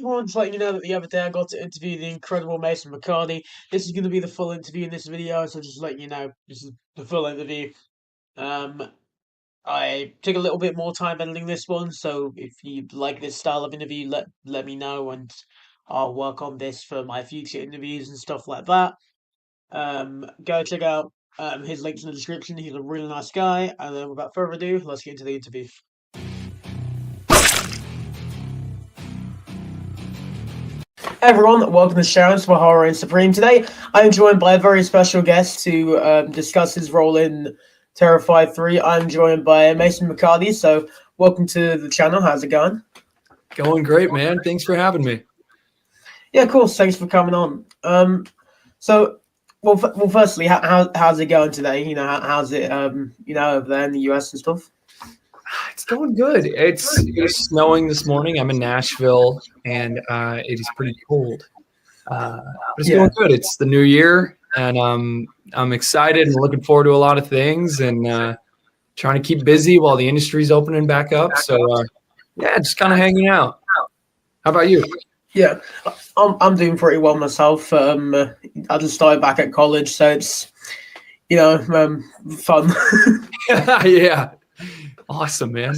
everyone, just letting you know that the other day I got to interview the incredible Mason Mecartea. This is going to be the full interview in this video, so just letting you know, this is the full interview. Um, I took a little bit more time editing this one, so if you like this style of interview, let me know, and I'll work on this for my future interviews and stuff like that. Go check out his links in the description. He's a really nice guy, and then without further ado, let's get into the interview. Hey everyone, welcome to SheaRants for Horror and Supreme. Today, I'm joined by a very special guest to discuss his role in Terrifier 3. I'm joined by Mason Mecartea, so welcome to the channel. How's it going? Going great, man. Thanks for having me. Yeah, of course. Thanks for coming on. Firstly, how's it going today? You know, how's it, over there in the US and stuff? It's going good. It's snowing this morning. I'm in Nashville, and it is pretty cold. But it's going good. It's the new year, and I'm excited and looking forward to a lot of things, and trying to keep busy while the industry's opening back up. So, just kind of hanging out. How about you? Yeah, I'm doing pretty well myself. I just started back at college, so it's fun. Yeah. Awesome, man.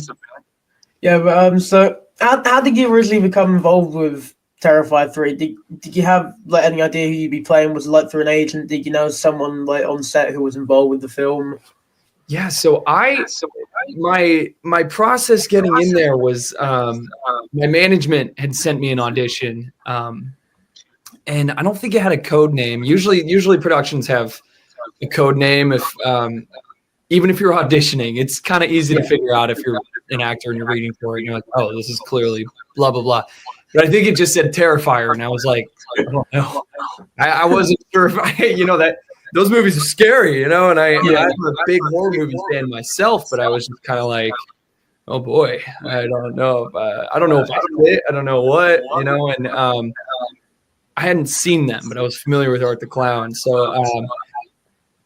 Yeah, but so how did you originally become involved with Terrifier 3? Did you have any idea who you'd be playing? Was it through an agent? Did you know someone on set who was involved with the film? Yeah, so my process getting in there was my management had sent me an audition, and I don't think it had a code name. Usually productions have a code name if even if you're auditioning. It's kind of easy to figure out if you're an actor and you're reading for it. And you're like, oh, this is clearly blah, blah, blah. But I think it just said Terrifier. And I was like, oh, no. I wasn't sure if that those movies are scary, and I'm a big horror movie fan myself, but I was just kind of like, oh boy, I don't know if I fit. I don't know what, and I hadn't seen them, but I was familiar with Art the Clown. So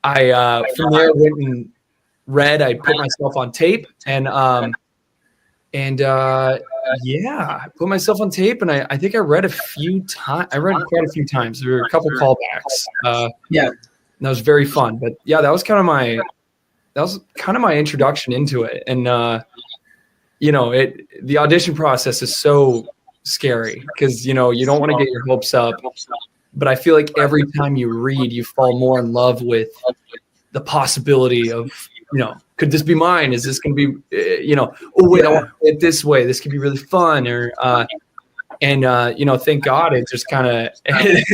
I from there went and read. I put myself on tape, and I put myself on tape, and I think I read a few times. I read quite a few times. There were a couple callbacks. And that was very fun. But yeah, that was kind of my introduction into it. And the audition process is so scary because you don't want to get your hopes up. But I feel like every time you read, you fall more in love with the possibility of, could this be mine? Is this going to be, I want it this way. This could be really fun. Or, thank God it just kind of,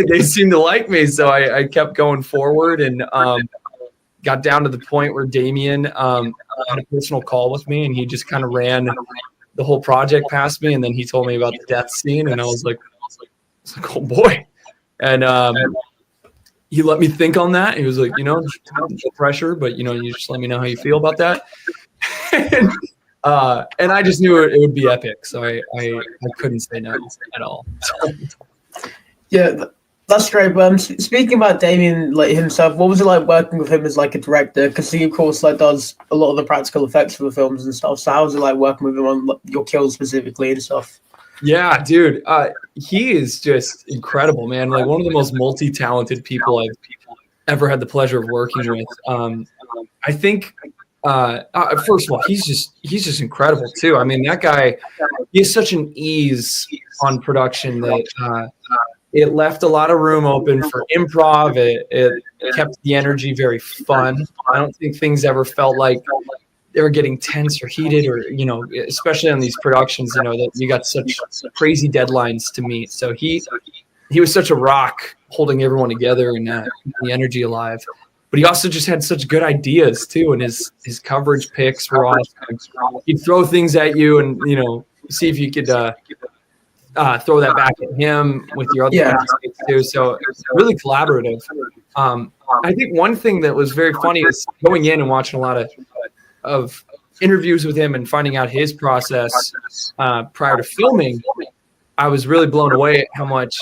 they seemed to like me. So I kept going forward and got down to the point where Damien had a personal call with me, and he just kind of ran the whole project past me. And then he told me about the death scene, and I was like, oh boy. And he let me think on that. He was like, no pressure, but you just let me know how you feel about that. And I just knew it would be epic, so I couldn't say no at all. Yeah, that's great. But speaking about Damien himself, what was it like working with him as a director? Because he, of course, does a lot of the practical effects for the films and stuff. So how was it like working with him on your kills specifically and stuff? Yeah, dude, he is just incredible, man. One of the most multi-talented people I've ever had the pleasure of working with. I think. First of all, he's just incredible too. I mean, that guy, he has such an ease on production that it left a lot of room open for improv. It kept the energy very fun. I don't think things ever felt like they were getting tense or heated, or especially on these productions, that you got such crazy deadlines to meet. So he was such a rock, holding everyone together and the energy alive. But he also just had such good ideas too, and his coverage picks were awesome. He'd throw things at you, and see if you could throw that back at him with your other ideas too. So really collaborative. I think one thing that was very funny is going in and watching a lot of interviews with him and finding out his process prior to filming. I was really blown away at how much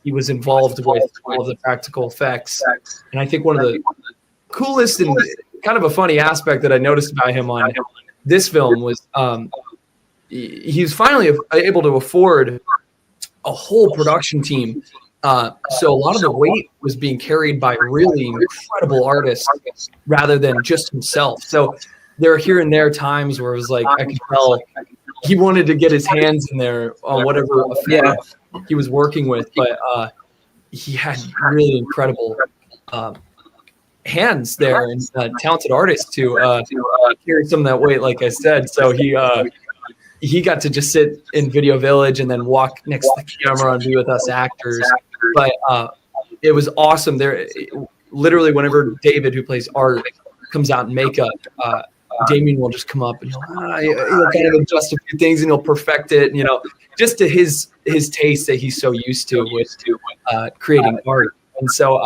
he was involved with all of the practical effects. And I think one of the coolest and kind of a funny aspect that I noticed about him on this film was he's finally able to afford a whole production team. So a lot of the weight was being carried by really incredible artists rather than just himself. So there are here and there times where it was like I could tell he wanted to get his hands in there on whatever effect he was working with, but he had really incredible hands there and talented artists to carry some of that weight, like I said. So he got to just sit in Video Village and then walk next to the camera and be with us actors. But it was awesome. There, literally, whenever David, who plays Art, comes out in makeup, Damien will just come up and he'll kind of adjust a few things and he'll perfect it. You know, just to his taste that he's so used to with creating art. And so,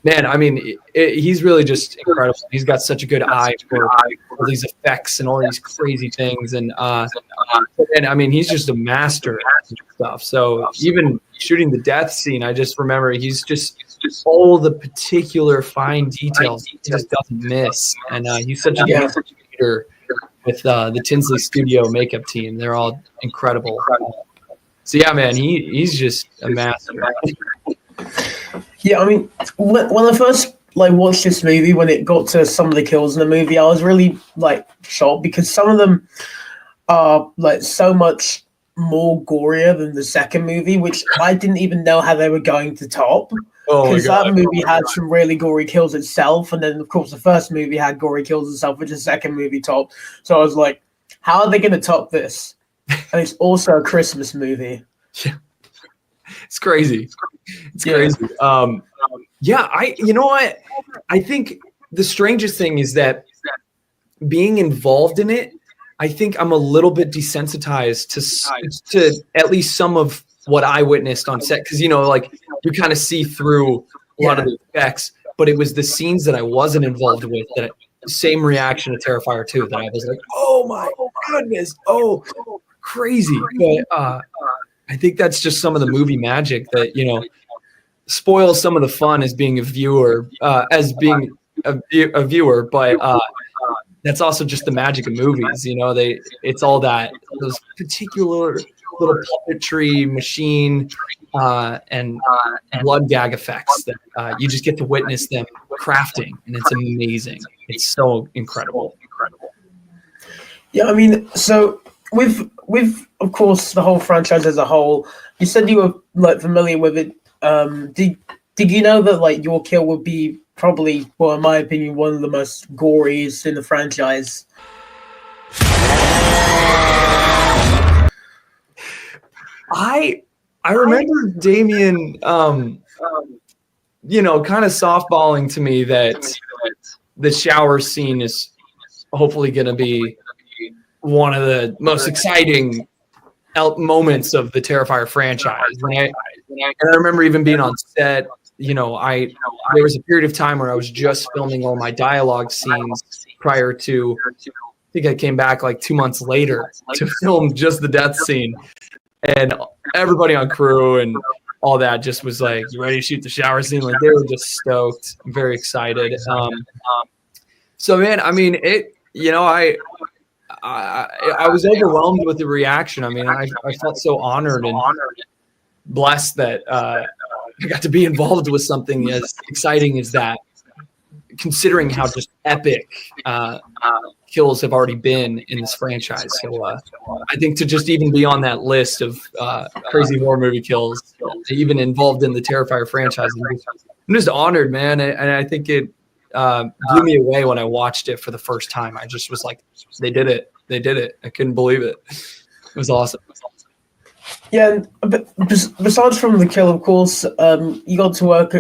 man, I mean, he's really just incredible. He's got such a good eye for all these effects and all these crazy things. And I mean, he's just a master at stuff. So even shooting the death scene, I just remember he's just all the particular fine details he just doesn't miss. And he's such a good leader with the Tinsley Studio makeup team. They're all incredible. So yeah, man, he's just a master. Yeah, I mean, when I first watched this movie, when it got to some of the kills in the movie, I was really shocked because some of them are so much more gorier than the second movie, which I didn't even know how they were going to top. Because that movie had some really gory kills itself, and then of course the first movie had gory kills itself, which the second movie topped. So I was like, how are they going to top this? And it's also a Christmas movie. Yeah. It's crazy. It's crazy. You know what? I think the strangest thing is that being involved in it, I think I'm a little bit desensitized to at least some of what I witnessed on set. Because, you know, you kind of see through a lot of the effects, but it was the scenes that I wasn't involved with that same reaction to Terrifier 2 that I was like, oh my goodness, crazy. But I think that's just some of the movie magic that, you know, spoils some of the fun as being a viewer, but that's also just the magic of movies. You know, it's all those particular little puppetry machine and blood gag effects that you just get to witness them crafting, and it's amazing. It's so incredible. Yeah, I mean, so with of course the whole franchise as a whole, you said you were familiar with it. Did you know that your kill would be probably, well, in my opinion, one of the most goriest in the franchise? I remember Damien, you know, kind of softballing to me that the shower scene is hopefully going to be one of the most exciting moments of the Terrifier franchise. And I remember even being on set, you know, there was a period of time where I was just filming all my dialogue scenes prior to, I think I came back 2 months later to film just the death scene. And everybody on crew and all that just was like, you ready to shoot the shower scene? They were just stoked, very excited. So man, I mean, you know, I was overwhelmed with the reaction. I mean, I felt so honored and blessed that I got to be involved with something as exciting as that, considering how just epic kills have already been in this franchise. So I think to just even be on that list of crazy horror movie kills, even involved in the Terrifier franchise, I'm just honored, man. And I think it blew me away when I watched it for the first time. I just was like, they did it. They did it. I couldn't believe it. It was awesome. Yeah, but besides from the kill, of course, you got to work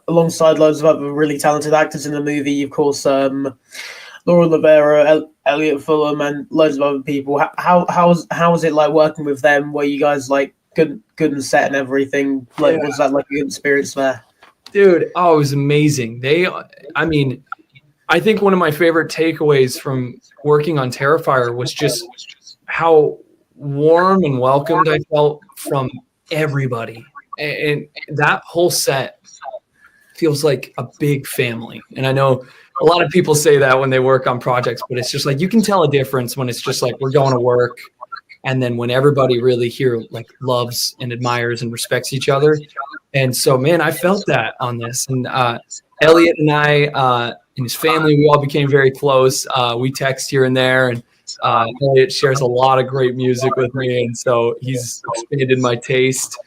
alongside loads of other really talented actors in the movie. Of course, Laura Rivera, Elliot Fulham, and loads of other people. How was it like working with them? Were you guys good on set and everything? Was that a good experience there? Dude, it was amazing. I mean, I think one of my favorite takeaways from working on Terrifier was just how warm and welcomed I felt from everybody. And that whole set feels like a big family. And I know a lot of people say that when they work on projects, but it's just you can tell a difference when it's just we're going to work and then when everybody really here like loves and admires and respects each other. And so, man, I felt that on this. And Elliot and I and his family, we all became very close. We text here and there, and Elliot shares a lot of great music with me, and so he's expanded my taste.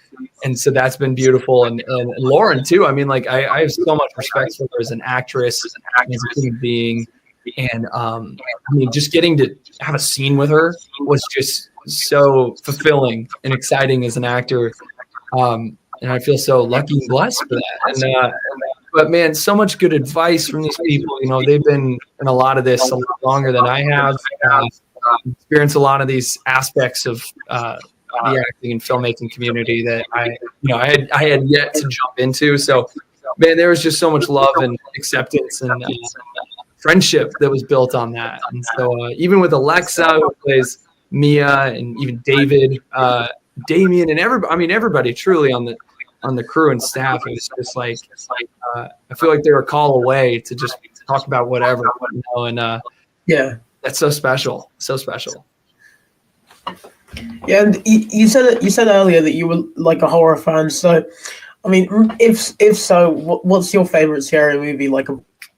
And so that's been beautiful. And Lauren too. I mean, like I have so much respect for her as an actress, as a human being. And I mean, just getting to have a scene with her was just so fulfilling and exciting as an actor. And I feel so lucky and blessed for that. And but man, so much good advice from these people. You know, they've been in a lot of this a lot longer than I have. Experienced a lot of these aspects of the acting and filmmaking community that I had yet to jump into. So, man, there was just so much love and acceptance and friendship that was built on that. And so, even with Alexa, who plays Mia, and even David, Damien, and everybody truly on the crew and staff, it was just like I feel like they were a call away to just talk about whatever, you know. And Yeah. that's so special, so special. Yeah, and you said earlier that you were like a horror fan. So, I mean, if so, what's your favorite scary movie? Like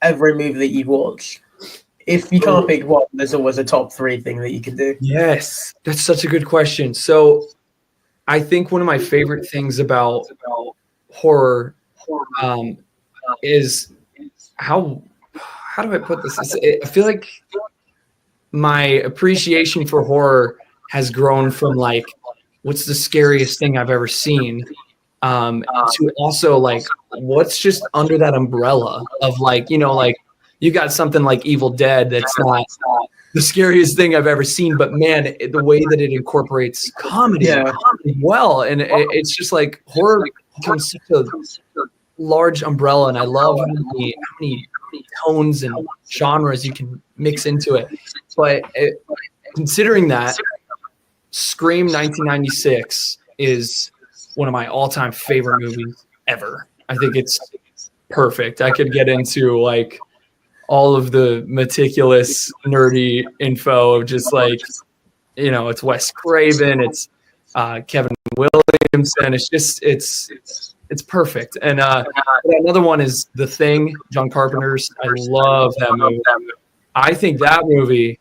every movie that you've watched. If you can't pick one, there's always a top 3 thing that you can do. Yes, that's such a good question. So, I think one of my favorite things about horror is how do I put this? I feel like my appreciation for horror has grown from like, what's the scariest thing I've ever seen, to also like, what's just under that umbrella of like, you know, like you got something like Evil Dead that's not the scariest thing I've ever seen, but man, the way that it incorporates comedy well, and it's just like horror becomes such a large umbrella, and I love how many tones and genres you can mix into it. But considering that, Scream 1996 is one of my all-time favorite movies ever. I think it's perfect. I could get into like all of the meticulous nerdy info of just like, you know, it's Wes Craven, it's Kevin Williamson. It's just it's perfect. And another one is The Thing, John Carpenter's. I love that movie. I think that movie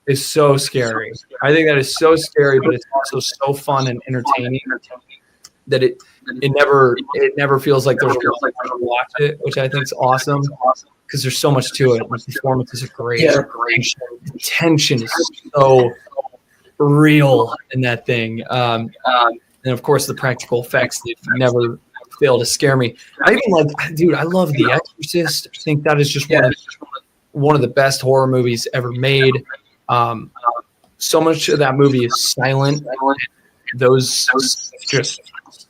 is so scary. I think that is so scary, but it's also so fun and entertaining that it never feels like there's a reason to watch it, which I think is awesome because there's so much to it. The performances are great. Yeah. The tension is so real in that thing. And of course, the practical effects, they never fail to scare me. I love The Exorcist. I think that is just one of the best horror movies ever made. So much of that movie is silent. Those just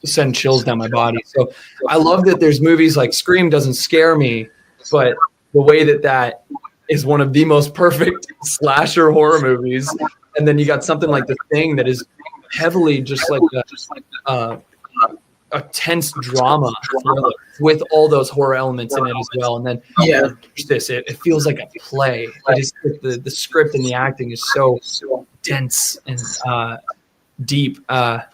send chills down my body. So I love that there's movies like Scream doesn't scare me, but the way that is one of the most perfect slasher horror movies. And then you got something like The Thing that is heavily just like a tense drama thriller with all those horror elements in it as well. And then it feels like a play. It is the script and the acting is so dense and deep. But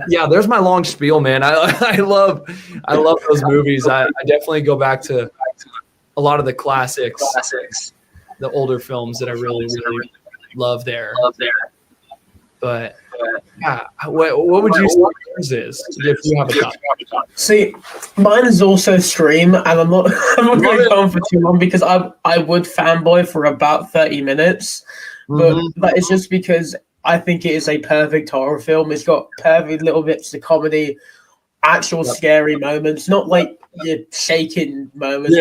yeah, there's my long spiel, man. I love those movies. I definitely go back to a lot of the classics, the older films that I really love there. But yeah, what would you say yours is if you have a top? See, mine is also Scream, and I'm not going to go on for too long because I would fanboy for about 30 minutes, but that is just because I think it is a perfect horror film. It's got perfect little bits of comedy, actual scary moments, not like your shaking moments.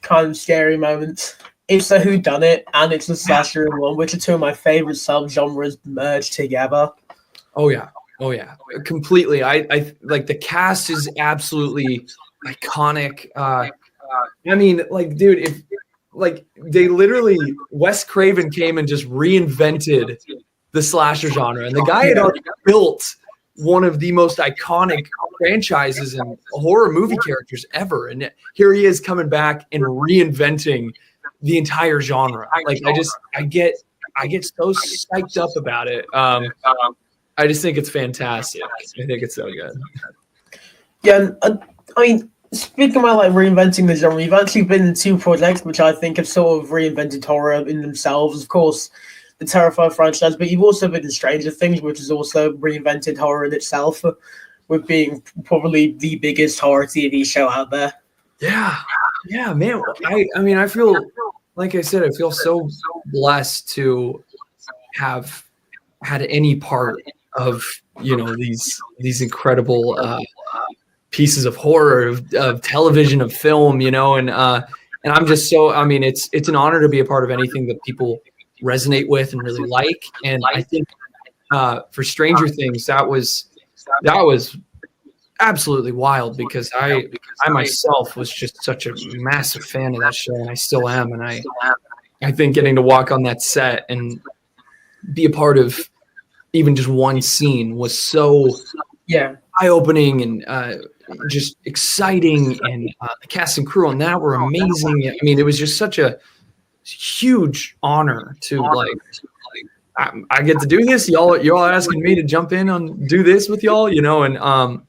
Kind of scary moments. It's a whodunit and it's a slasher in one, which are two of my favorite subgenres merged together. Oh yeah, completely. I like the cast is absolutely iconic. I mean, like, dude, if like they literally Wes Craven came and just reinvented the slasher genre, and the guy had already built one of the most iconic franchises and horror movie characters ever, and here he is coming back and reinventing the entire genre. Like I get I get so psyched up about it. I just think it's fantastic. I think it's so good. Yeah, I mean, speaking about like reinventing the genre, you've actually been in two projects which I think have sort of reinvented horror in themselves. Of course, the Terrifier franchise, but you've also been in Stranger Things, which has also reinvented horror in itself, with being probably the biggest horror TV show out there. Yeah, yeah, man. I mean, I feel like I said, I feel so blessed to have had any part of these incredible pieces of horror, of television, of film, and I'm just so, I mean, it's an honor to be a part of anything that people resonate with and really like. And I think for Stranger Things, that was absolutely wild, because I myself was just such a massive fan of that show, and I still am. And I think getting to walk on that set and be a part of even just one scene was so eye-opening and just exciting, and the cast and crew on that were amazing. I mean, it was just such a huge honor to I get to do this. Y'all asking me to jump in and do this with y'all, and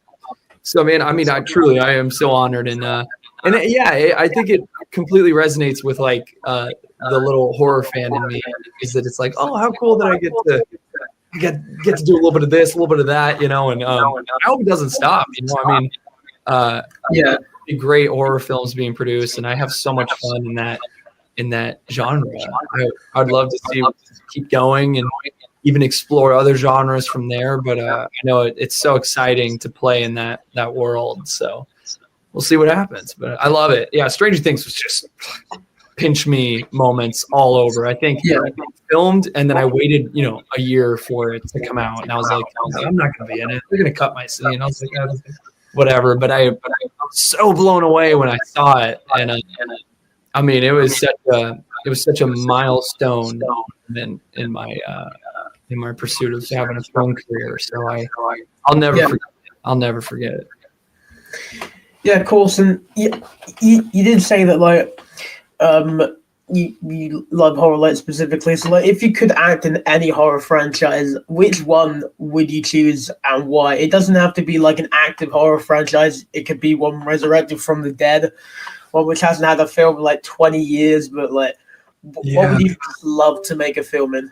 so, man, I mean, I am so honored, and yeah, I think it completely resonates with like the little horror fan in me, is that it's like, oh, how cool that I get to do a little bit of this, a little bit of that, and I hope it doesn't stop. I mean, great horror films being produced, and I have so much fun in that genre. I'd love to see keep going and even explore other genres from there. But I know it's so exciting to play in that world. So we'll see what happens. But I love it. Yeah, Stranger Things was just pinch me moments all over. I think I filmed, and then I waited, a year for it to come out, and I was like, I'm not going to be in it. They're going to cut my scene. I was like, whatever. But I was so blown away when I saw it, and I mean, it was such a milestone in my pursuit of having a film career. So I'll never forget it. Yeah, of course. And you did say that like you love horror like specifically. So like, if you could act in any horror franchise, which one would you choose and why? It doesn't have to be like an active horror franchise. It could be one resurrected from the dead, one which hasn't had a film in like 20 years, but like, what would you love to make a film in?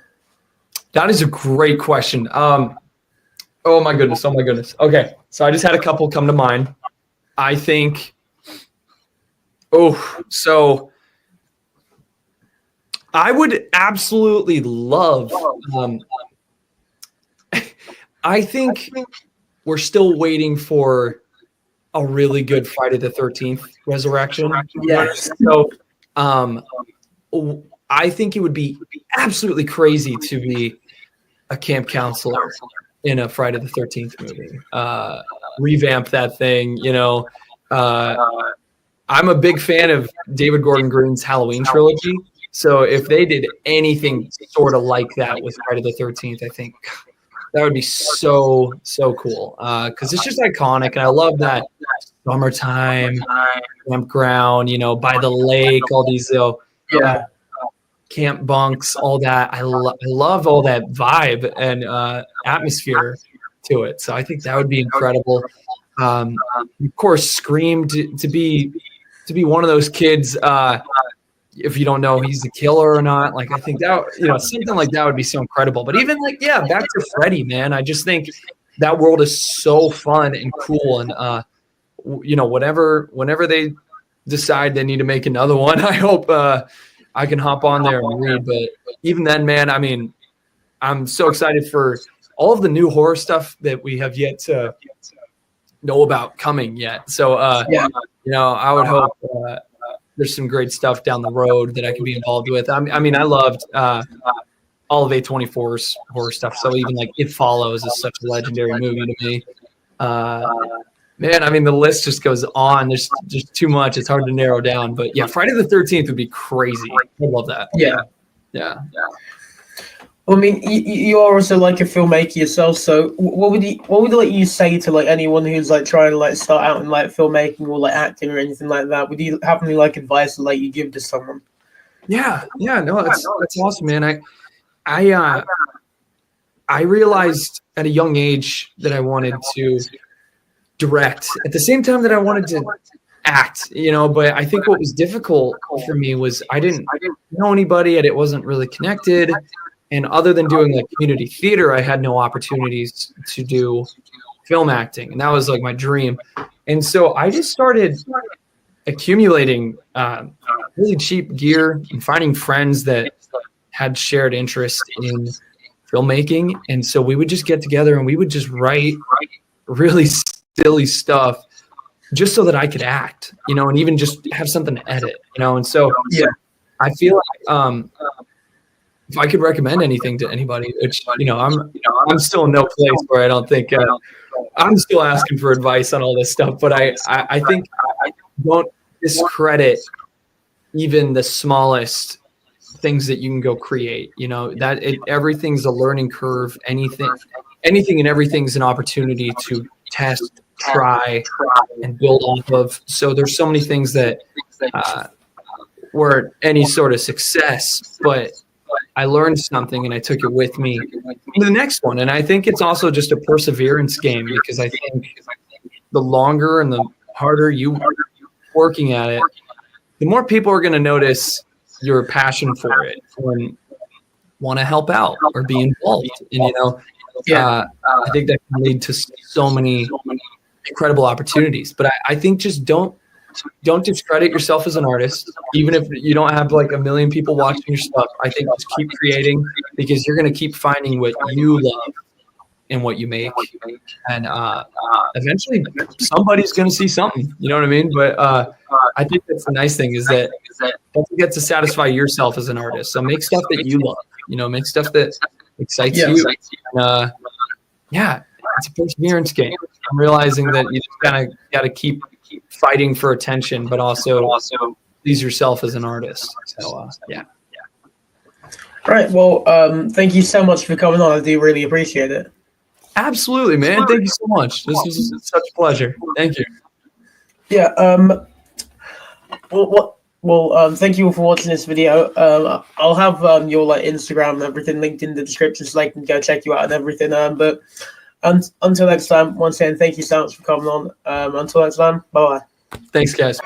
That is a great question. Oh my goodness. Okay, so I just had a couple come to mind. I think, so I would absolutely love, I think we're still waiting for a really good Friday the 13th resurrection. Yes. So I think it would be absolutely crazy to be a camp counselor in a Friday the 13th movie. Revamp that thing, I'm a big fan of David Gordon Green's Halloween trilogy. So if they did anything sort of like that with Friday the 13th, I think that would be so cool. Because it's just iconic, and I love that summertime campground, by the lake, all these camp bunks, all that. I love all that vibe and atmosphere to it. So I think that would be incredible. Of course, Scream to be one of those kids. If you don't know he's a killer or not, like I think that something like that would be so incredible. But even back to Freddy, man. I just think that world is so fun and cool, and whenever they decide they need to make another one, I hope I can hop on there and read. But even then, man, I mean, I'm so excited for all of the new horror stuff that we have yet to know about coming yet. So I would hope there's some great stuff down the road that I can be involved with. I mean, I loved all of A24's horror stuff. So even like It Follows is such a legendary movie to me. Man, I mean, the list just goes on. There's just too much. It's hard to narrow down. But yeah, Friday the 13th would be crazy. I love that. Yeah. Well, I mean, you are also like a filmmaker yourself. So, what would you say to like anyone who's like trying to like start out in like filmmaking or like acting or anything like that? Would you have any like advice that like you give to someone? Yeah, no, that's awesome, man. I realized at a young age that I wanted to direct at the same time that I wanted to act, but I think what was difficult for me was I didn't know anybody and it wasn't really connected. And other than doing like community theater, I had no opportunities to do film acting. And that was like my dream. And so I just started accumulating really cheap gear and finding friends that had shared interest in filmmaking. And so we would just get together and we would just write really silly stuff just so that I could act, and even just have something to edit, And so I feel like if I could recommend anything to anybody, which, I'm still in no place where I don't think I'm still asking for advice on all this stuff, but I think don't discredit even the smallest things that you can go create, everything's a learning curve. Anything and everything's an opportunity to test, try, and build off of. So there's so many things that weren't any sort of success, but I learned something and I took it with me to the next one. And I think it's also just a perseverance game, because I think the longer and the harder you working at it, the more people are going to notice your passion for it and want to help out or be involved. And, I think that can lead to so many incredible opportunities. But I think just don't discredit yourself as an artist, even if you don't have like a million people watching your stuff. I think just keep creating, because you're going to keep finding what you love and what you make. And eventually somebody's going to see something, you know what I mean? But I think that's the nice thing, is that don't forget to satisfy yourself as an artist. So make stuff that you love, make stuff that excites you. And, it's a perseverance game. I'm realizing that you just kind of got to keep fighting for attention, but also please yourself as an artist. So, All right. Well, thank you so much for coming on. I do really appreciate it. Absolutely, man. Thank you so much. This was such a pleasure. Thank you. Yeah. Thank you all for watching this video. I'll have your Instagram and everything linked in the description, so they can go check you out and everything. But until next time, once again, thank you so much for coming on. Until next time, bye bye. Thanks, guys.